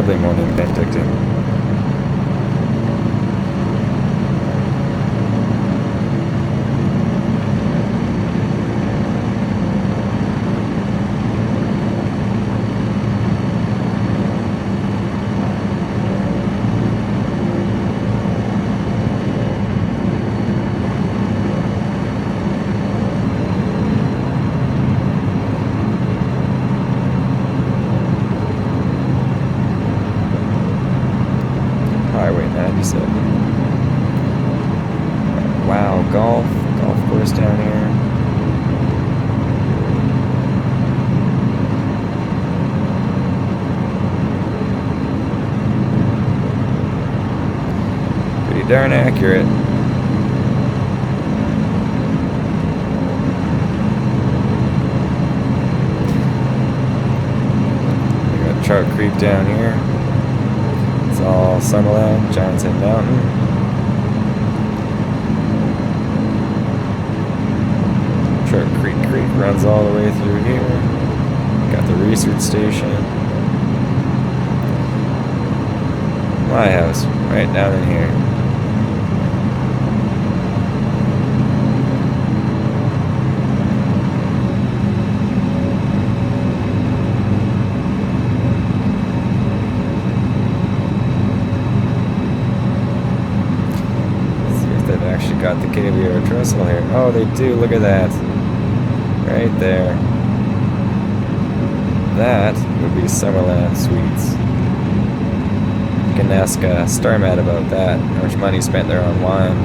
lovely morning in Penticton. Highway 97. Wow, golf course down here. Pretty darn accurate. We got Trout Creek down here. It's all Summerland, Giants Head Mountain. Trout Creek runs all the way through here. Got the research station. My house, right down in here. Actually got the caviar trestle here. Oh, they do. Look at that. Right there. That would be Summerland Sweets. You can ask StarMat about that. How much money spent there on wine.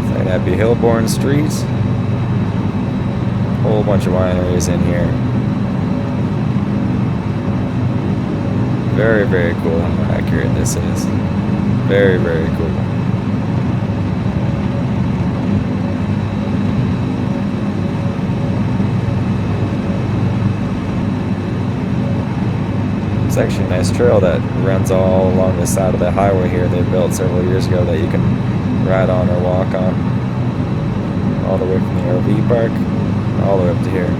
So that'd be Hillborn Street. Whole bunch of wineries in here. Very, very cool how accurate this is. Very, very cool. It's actually a nice trail that runs all along the side of the highway here they built several years ago that you can ride on or walk on. All the way from the RV park, all the way up to here.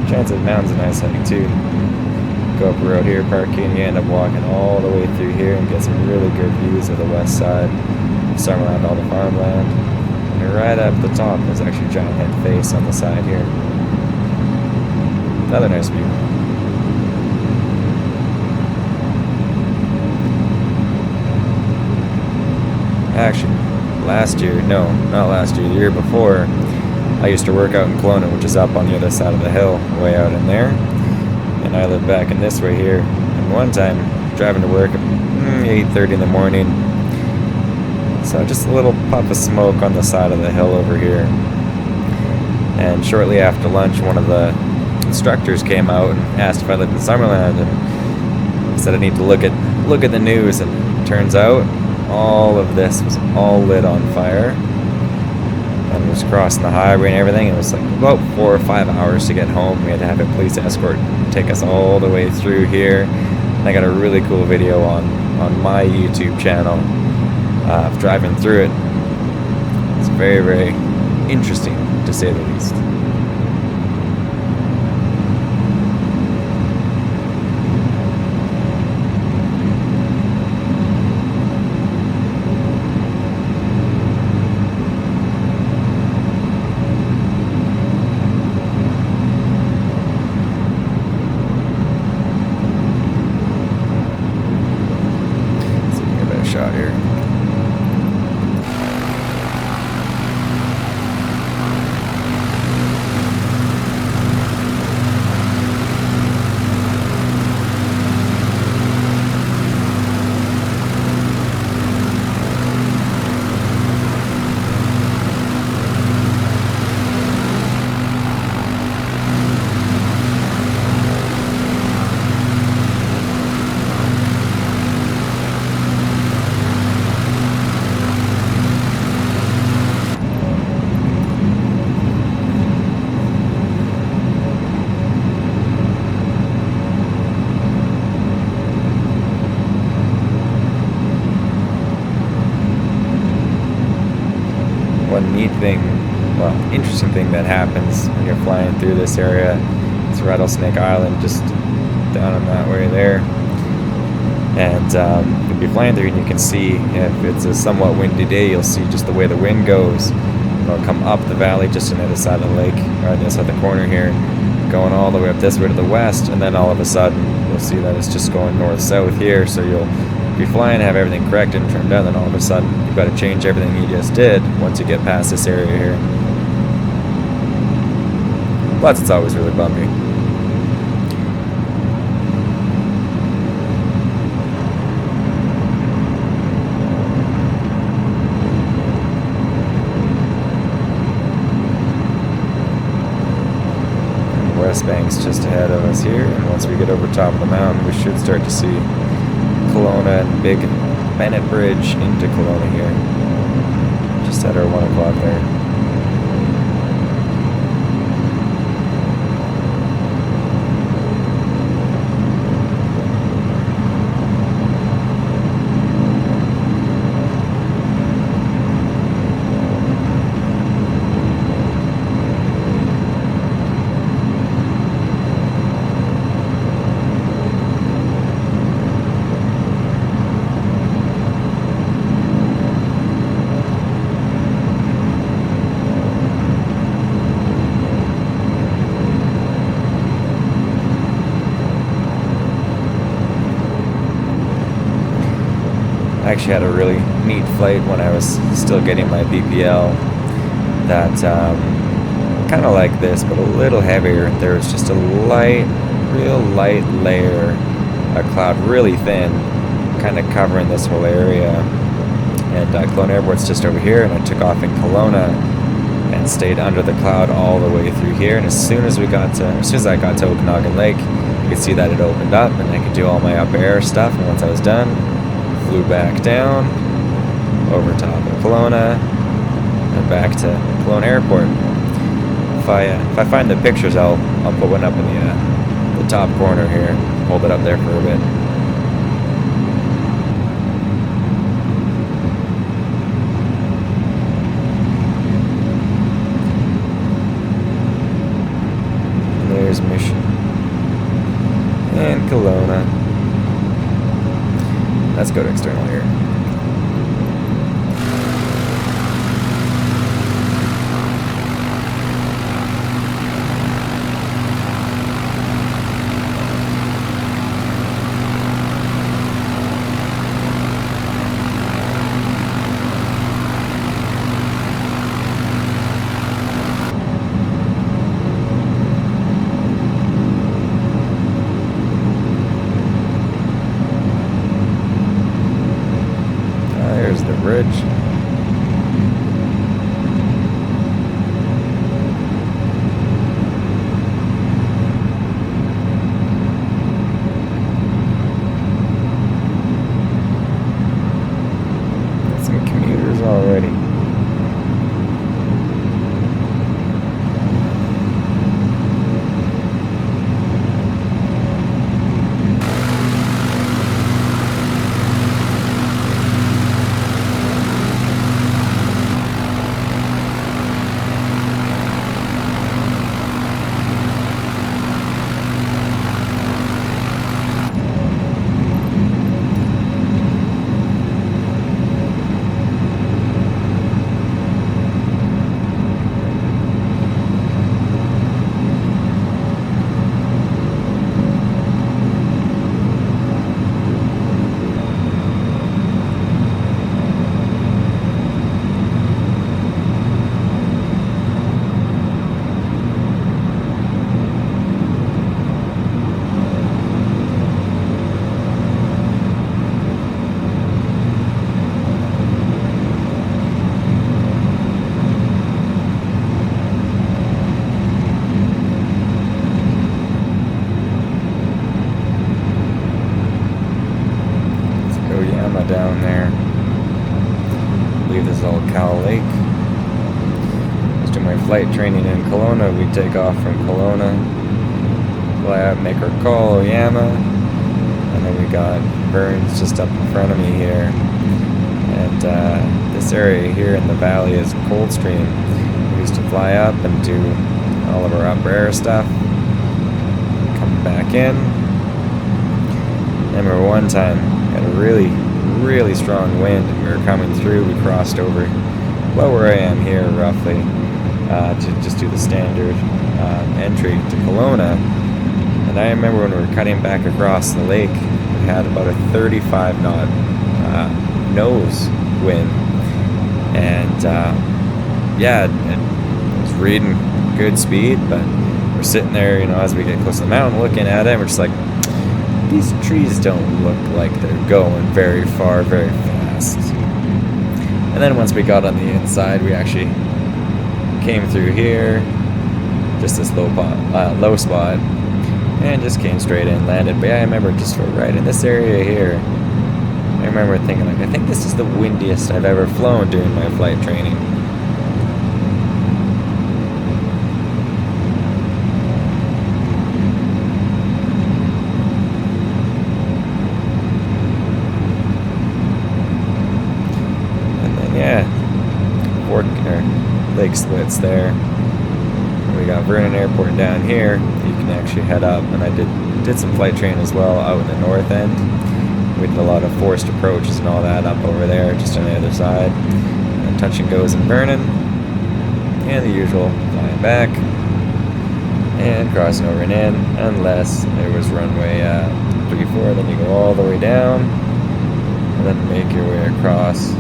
Giants Head Mountain's a nice hike too. Go up the road here, park in, you end up walking all the way through here and get some really good views of the west side of Summerland, all the farmland. And right up the top, there's actually Giant Head Face on the side here. Another nice view. Actually, the year before, I used to work out in Kelowna, which is up on the other side of the hill, way out in there. And I live back in this way here. And one time, driving to work at 8:30 in the morning, so just a little puff of smoke on the side of the hill over here. And shortly after lunch, one of the instructors came out and asked if I lived in Summerland, and said I need to look at the news. And it turns out all of this was all lit on fire. And was crossing the highway and everything. It was like about 4 or 5 hours to get home. We had to have a police escort take us all the way through here. And I got a really cool video on my YouTube channel of driving through it. It's very, very interesting, to say the least. Shot here. neat thing, well, interesting thing that happens when you're flying through this area. It's Rattlesnake Island, just down in that way there. And you'll be flying through and you can see, if it's a somewhat windy day, you'll see just the way the wind goes. It'll come up the valley just on the other side of the lake, or on the other side of the corner here, going all the way up this way to the west, and then all of a sudden you'll see that it's just going north-south here, so you'll be flying, have everything corrected and trimmed down, then all of a sudden you've got to change everything you just did once you get past this area here. Plus, it's always really bumpy. West Bank's just ahead of us here, and once we get over top of the mountain, we should start to see Kelowna and Big Bennett Bridge into Kelowna here, just at our 1 o'clock there. I actually had a really neat flight when I was still getting my BPL that kind of like this, but a little heavier. There was just a real light layer of cloud, really thin, kind of covering this whole area. And Kelowna Airport's just over here, and I took off in Kelowna and stayed under the cloud all the way through here. And as soon as I got to Okanagan Lake, you could see that it opened up, and I could do all my up air stuff. And once I was done, flew back down over top of Kelowna and back to Kelowna Airport. If I find the pictures, I'll put one up in the top corner here. Hold it up there for a bit. And there's Mission and Kelowna. Let's go to external here. There's the bridge. Got some commuters already. Down there. I believe this is Old Cow Lake. Just do my flight training in Kelowna. We take off from Kelowna, fly out, make our call, Oyama, and then we got Burns just up in front of me here. And this area here in the valley is Coldstream. We used to fly up and do all of our upper air stuff, coming back in. I remember one time we had a really strong wind and we were coming through. We crossed over about where I am here roughly to just do the standard entry to Kelowna. And I remember when we were cutting back across the lake, we had about a 35 knot nose wind, and yeah, it was reading good speed, but we're sitting there, you know, as we get close to the mountain looking at it, and we're just like, these trees don't look like they're going very far very fast. And then once we got on the inside, we actually came through here, just this low spot, and just came straight in, landed. But yeah, I remember just right in this area here, I remember thinking, like, I think this is the windiest I've ever flown during my flight training. And then, yeah, lake splits there. And we got Vernon Airport down here. You can actually head up, and I did some flight training as well out in the north end. We did a lot of forced approaches and all that up over there, just on the other side. And touch and goes in Vernon, and the usual flying back and crossing over and in, unless there was runway 34. Then you go all the way down, and then make your way across,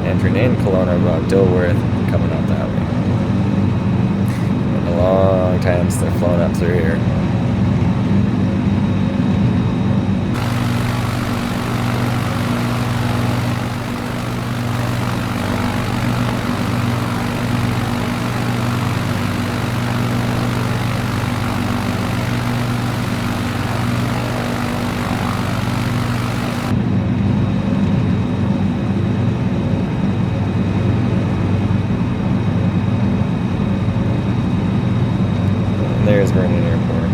entering in Kelowna about Dilworth, coming up that way. Been a long time since they've flown up through here. There's Vernon Airport.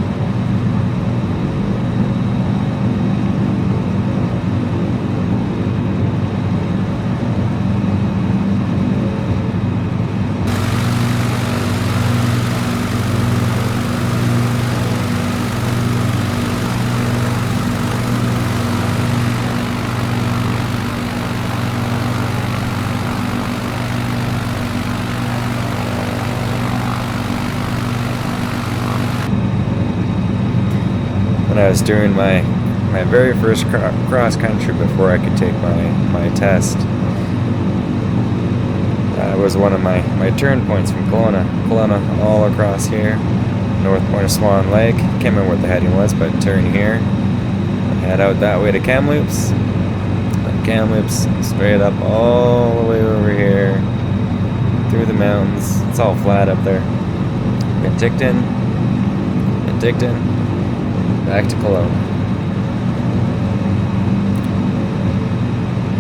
When I was doing my very first cross country before I could take my test, was one of my turn points from Kelowna all across here, north point of Swan Lake. Can't remember what the heading was, but turn here and head out that way to Kamloops, and Kamloops straight up all the way over here through the mountains. It's all flat up there. Penticton, back to Kelowna.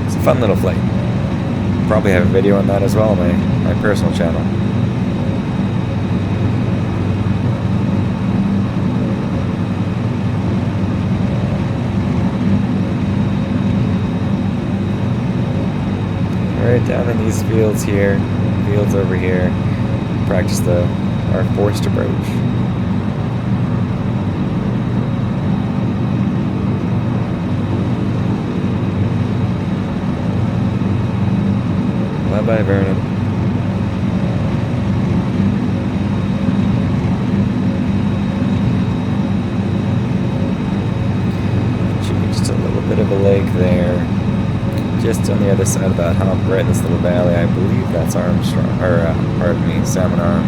It's a fun little flight. Probably have a video on that as well on my personal channel. Right down in these fields here, fields over here, practice our forced approach. Bye-bye, Vernon. Should be just a little bit of a lake there. Just on the other side of that hump, right in this little valley. I believe that's Salmon Arm.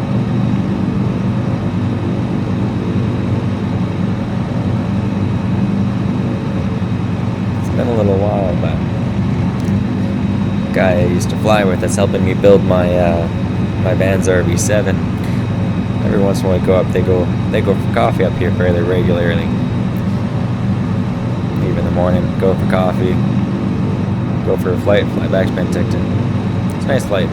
It's been a little while, but guy I used to fly with that's helping me build my my Vans RV7. Every once in a while I go up, they go for coffee up here fairly regularly. Leave in the morning, go for coffee, go for a flight, fly back to Penticton. It's a nice flight.